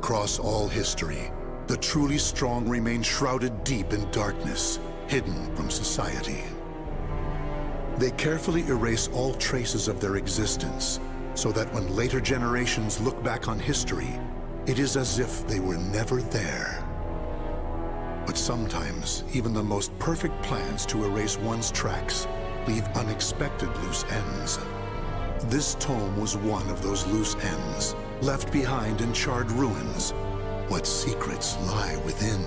Across all history, the truly strong remain shrouded deep in darkness, hidden from society. They carefully erase all traces of their existence, so that when later generations look back on history, it is as if they were never there. But sometimes, even the most perfect plans to erase one's tracks leave unexpected loose ends. This tome was one of those loose ends, left behind in charred ruins. What secrets lie within?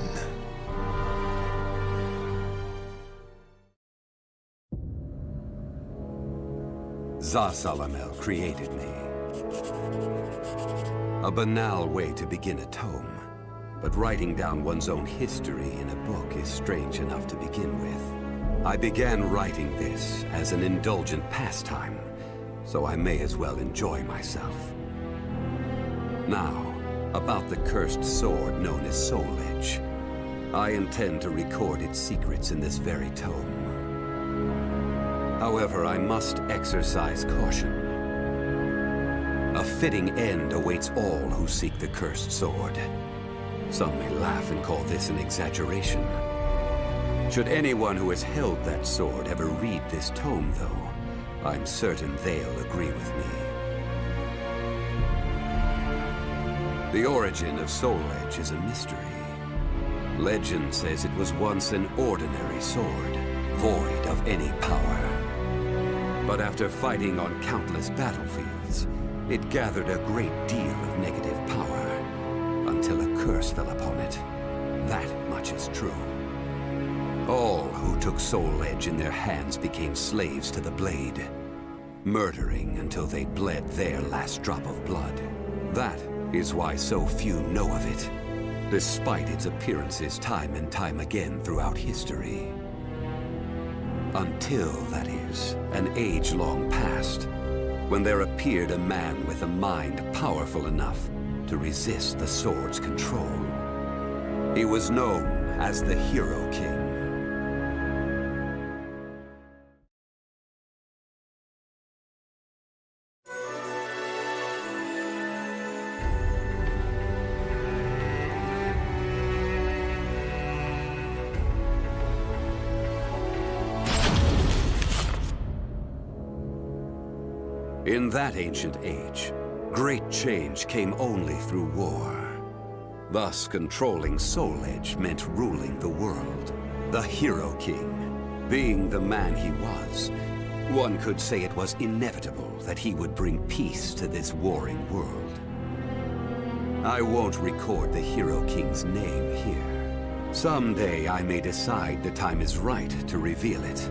Zassalamel created me. A banal way to begin a tome, but writing down one's own history in a book is strange enough to begin with. I began writing this as an indulgent pastime, so I may as well enjoy myself. Now, about the cursed sword known as Soul Edge. I intend to record its secrets in this very tome. However, I must exercise caution. A fitting end awaits all who seek the cursed sword. Some may laugh and call this an exaggeration. Should anyone who has held that sword ever read this tome, though, I'm certain they'll agree with me. The origin of Soul Edge is a mystery. Legend says it was once an ordinary sword, void of any power. But after fighting on countless battlefields, it gathered a great deal of negative power, until a curse fell upon it. That much is true. All who took Soul Edge in their hands became slaves to the blade, murdering until they bled their last drop of blood. That is why so few know of it, despite its appearances time and time again throughout history. Until, that is, an age long past, when there appeared a man with a mind powerful enough to resist the sword's control. He was known as the Hero King. In that ancient age, great change came only through war. Thus, controlling Soul Edge meant ruling the world. The Hero King, being the man he was, one could say it was inevitable that he would bring peace to this warring world. I won't record the Hero King's name here. Someday I may decide the time is right to reveal it,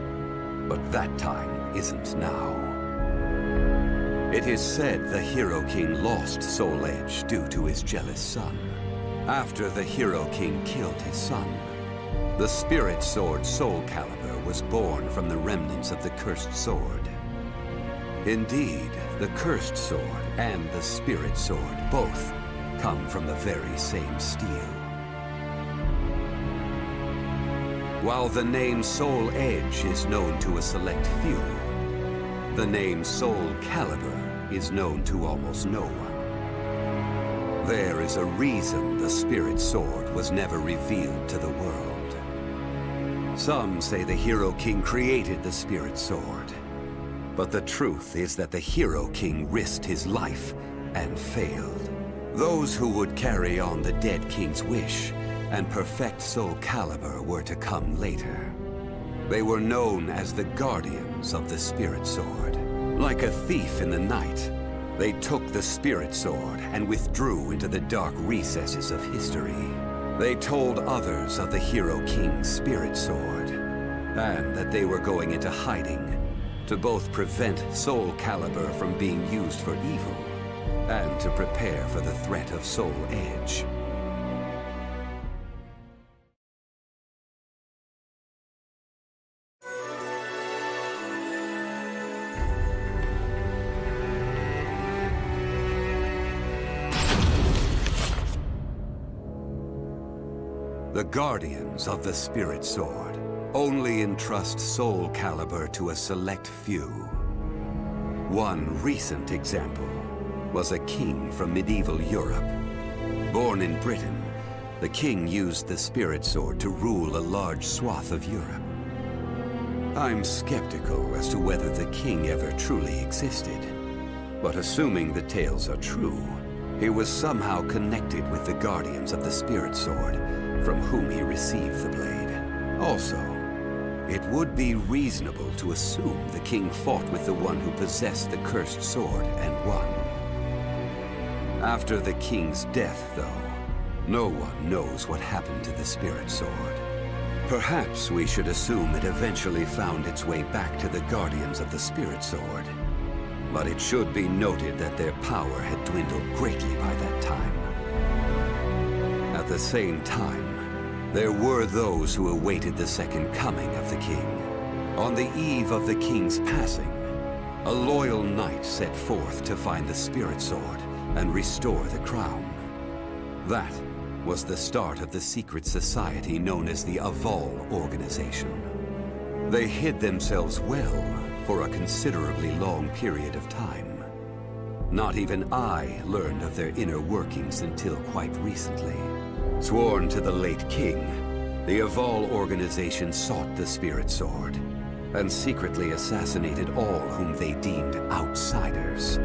but that time isn't now. It is said the Hero King lost Soul Edge due to his jealous son. After the Hero King killed his son, the spirit sword SoulCalibur was born from the remnants of the cursed sword. Indeed, the cursed sword and the spirit sword both come from the very same steel. While the name Soul Edge is known to a select few, the name SoulCalibur is known to almost no one. There is a reason the spirit sword was never revealed to the world. Some say the Hero King created the spirit sword, but the truth is that the Hero King risked his life and failed. Those who would carry on the dead king's wish and perfect SoulCalibur were to come later. They were known as the Guardians of the Spirit Sword. Like a thief in the night, they took the Spirit Sword and withdrew into the dark recesses of history. They told others of the Hero King's Spirit Sword, and that they were going into hiding to both prevent SoulCalibur from being used for evil, and to prepare for the threat of Soul Edge. The Guardians of the Spirit Sword only entrust SoulCalibur to a select few. One recent example was a king from medieval Europe. Born in Britain, the king used the spirit sword to rule a large swath of Europe. I'm skeptical as to whether the king ever truly existed, but assuming the tales are true, he was somehow connected with the guardians of the spirit sword, from whom he received the blade. Also, it would be reasonable to assume the king fought with the one who possessed the cursed sword and won. After the king's death, though, no one knows what happened to the spirit sword. Perhaps we should assume it eventually found its way back to the guardians of the spirit sword. But it should be noted that their power had dwindled greatly by that time. At the same time, there were those who awaited the second coming of the king. On the eve of the king's passing, a loyal knight set forth to find the spirit sword and restore the crown. That was the start of the secret society known as the Aval organization. They hid themselves well for a considerably long period of time. Not even I learned of their inner workings until quite recently. Sworn to the late king, the Aval organization sought the spirit sword and secretly assassinated all whom they deemed outsiders,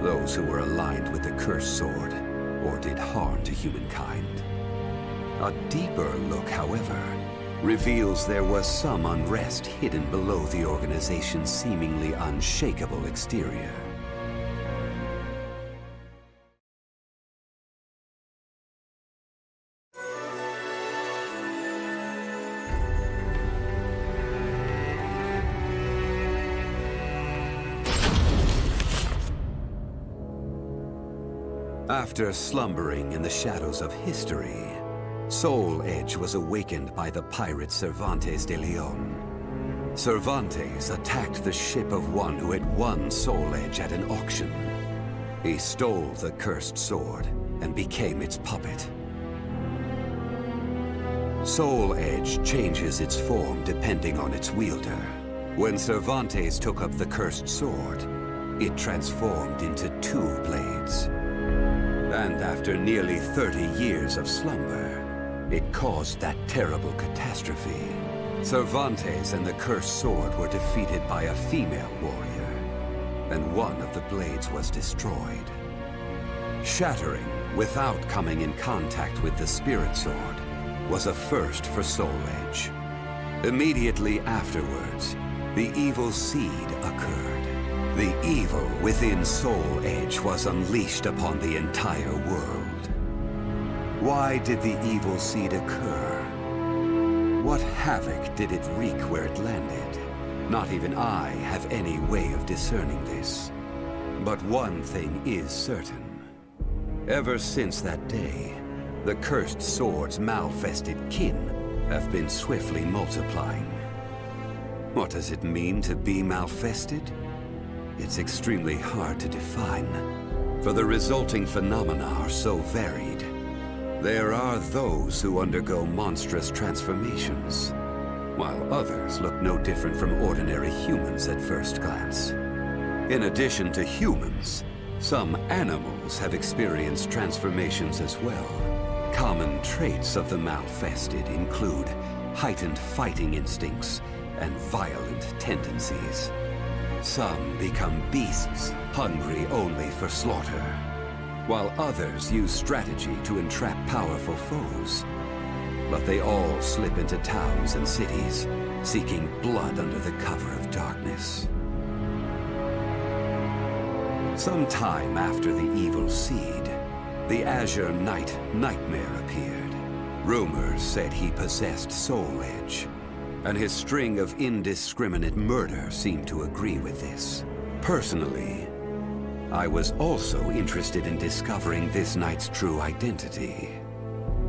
those who were aligned with the cursed sword or did harm to humankind. A deeper look, however, reveals there was some unrest hidden below the organization's seemingly unshakable exterior. After slumbering in the shadows of history, Soul Edge was awakened by the pirate Cervantes de Leon. Cervantes attacked the ship of one who had won Soul Edge at an auction. He stole the cursed sword and became its puppet. Soul Edge changes its form depending on its wielder. When Cervantes took up the cursed sword, it transformed into 2 blades. And after nearly 30 years of slumber, it caused that terrible catastrophe. Cervantes and the cursed sword were defeated by a female warrior, and one of the blades was destroyed. Shattering without coming in contact with the spirit sword was a first for Soul Edge. Immediately afterwards, the evil seed occurred. The evil within Soul Edge was unleashed upon the entire world. Why did the evil seed occur? What havoc did it wreak where it landed? Not even I have any way of discerning this. But one thing is certain. Ever since that day, the cursed sword's malfested kin have been swiftly multiplying. What does it mean to be malfested? It's extremely hard to define, for the resulting phenomena are so varied. There are those who undergo monstrous transformations, while others look no different from ordinary humans at first glance. In addition to humans, some animals have experienced transformations as well. Common traits of the malfested include heightened fighting instincts and violent tendencies. Some become beasts, hungry only for slaughter, while others use strategy to entrap powerful foes. But they all slip into towns and cities, seeking blood under the cover of darkness. Some time after the evil seed, the Azure Knight Nightmare appeared. Rumors said he possessed Soul Edge, and his string of indiscriminate murder seemed to agree with this. Personally, I was also interested in discovering this knight's true identity.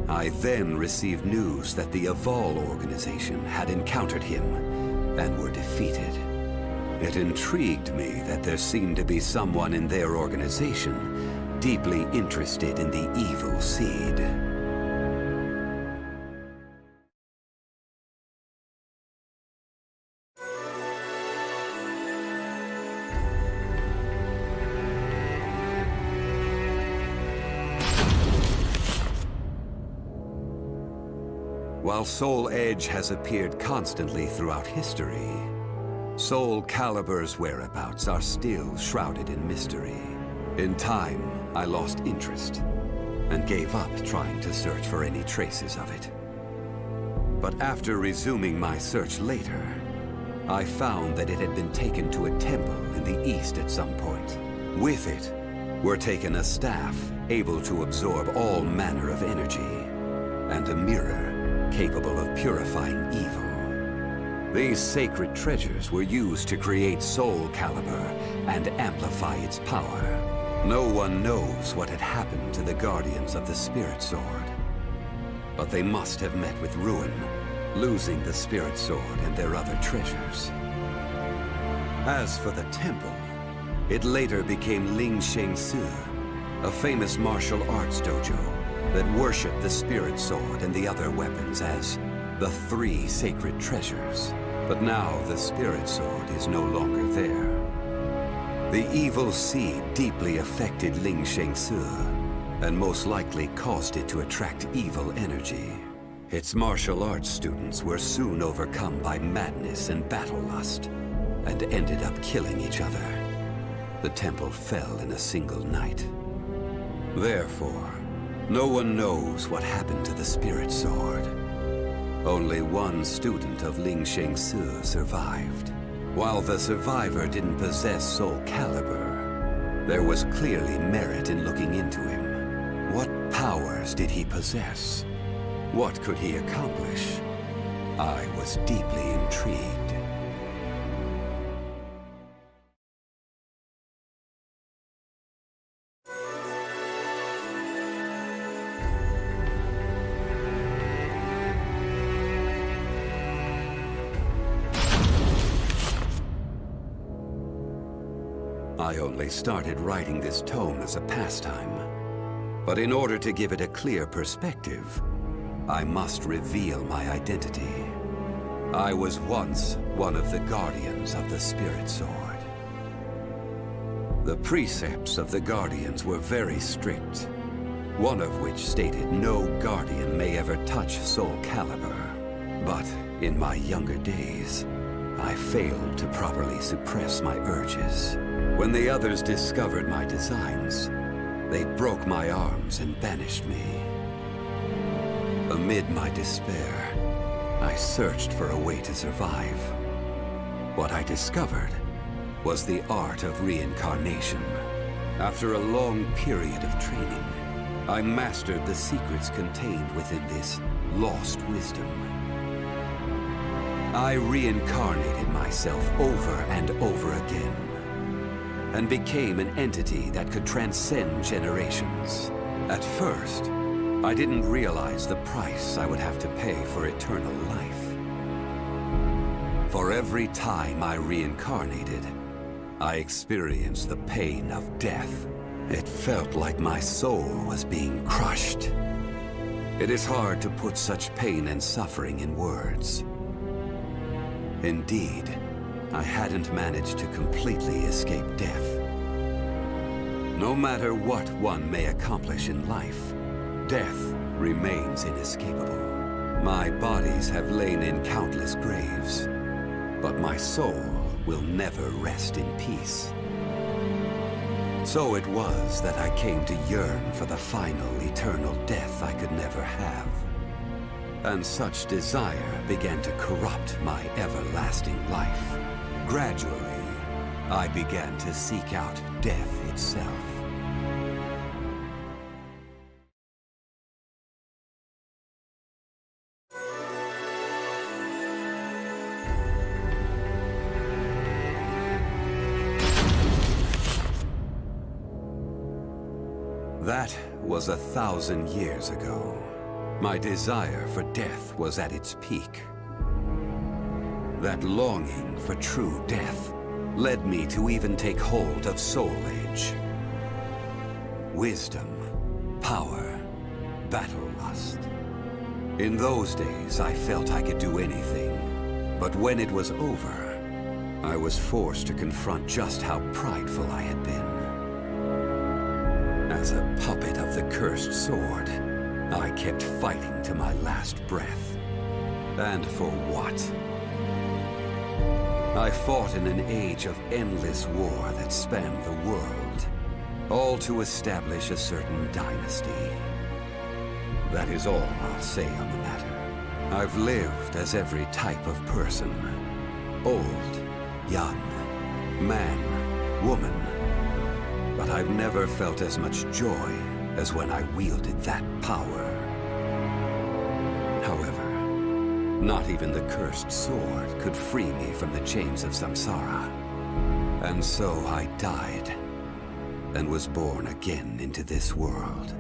I then received news that the Aval organization had encountered him and were defeated. It intrigued me that there seemed to be someone in their organization deeply interested in the evil seed. While Soul Edge has appeared constantly throughout history, SoulCalibur's whereabouts are still shrouded in mystery. In time, I lost interest and gave up trying to search for any traces of it. But after resuming my search later, I found that it had been taken to a temple in the east at some point. With it were taken a staff able to absorb all manner of energy, and a mirror capable of purifying evil. These sacred treasures were used to create SoulCalibur and amplify its power. No one knows what had happened to the guardians of the Spirit Sword, but they must have met with ruin, losing the Spirit Sword and their other treasures. As for the temple, it later became Ling Shengsu, a famous martial arts dojo that worshipped the Spirit Sword and the other weapons as the three sacred treasures. But now the Spirit Sword is no longer there. The evil seed deeply affected Ling Shengsu, and most likely caused it to attract evil energy. Its martial arts students were soon overcome by madness and battle lust, and ended up killing each other. The temple fell in a single night. Therefore, no one knows what happened to the Spirit Sword. Only one student of Ling Shengsu survived. While the survivor didn't possess SoulCalibur, there was clearly merit in looking into him. What powers did he possess? What could he accomplish? I was deeply intrigued. I only started writing this tome as a pastime, but in order to give it a clear perspective, I must reveal my identity. I was once one of the guardians of the Spirit Sword. The precepts of the guardians were very strict, one of which stated no guardian may ever touch SoulCalibur. But in my younger days, I failed to properly suppress my urges. When the others discovered my designs, they broke my arms and banished me. Amid my despair, I searched for a way to survive. What I discovered was the art of reincarnation. After a long period of training, I mastered the secrets contained within this lost wisdom. I reincarnated myself over and over again, and became an entity that could transcend generations. At first, I didn't realize the price I would have to pay for eternal life. For every time I reincarnated, I experienced the pain of death. It felt like my soul was being crushed. It is hard to put such pain and suffering in words. Indeed, I hadn't managed to completely escape death. No matter what one may accomplish in life, death remains inescapable. My bodies have lain in countless graves, but my soul will never rest in peace. So it was that I came to yearn for the final eternal death I could never have. And such desire began to corrupt my everlasting life. Gradually, I began to seek out death itself. That was 1,000 years ago. My desire for death was at its peak. That longing for true death led me to even take hold of Soul Edge. Wisdom, power, battle lust. In those days, I felt I could do anything. But when it was over, I was forced to confront just how prideful I had been. As a puppet of the cursed sword, I kept fighting to my last breath. And for what? I fought in an age of endless war that spanned the world, all to establish a certain dynasty. That is all I'll say on the matter. I've lived as every type of person. Old, young, man, woman. But I've never felt as much joy as when I wielded that power. However, not even the cursed sword could free me from the chains of samsara. And so I died, and was born again into this world.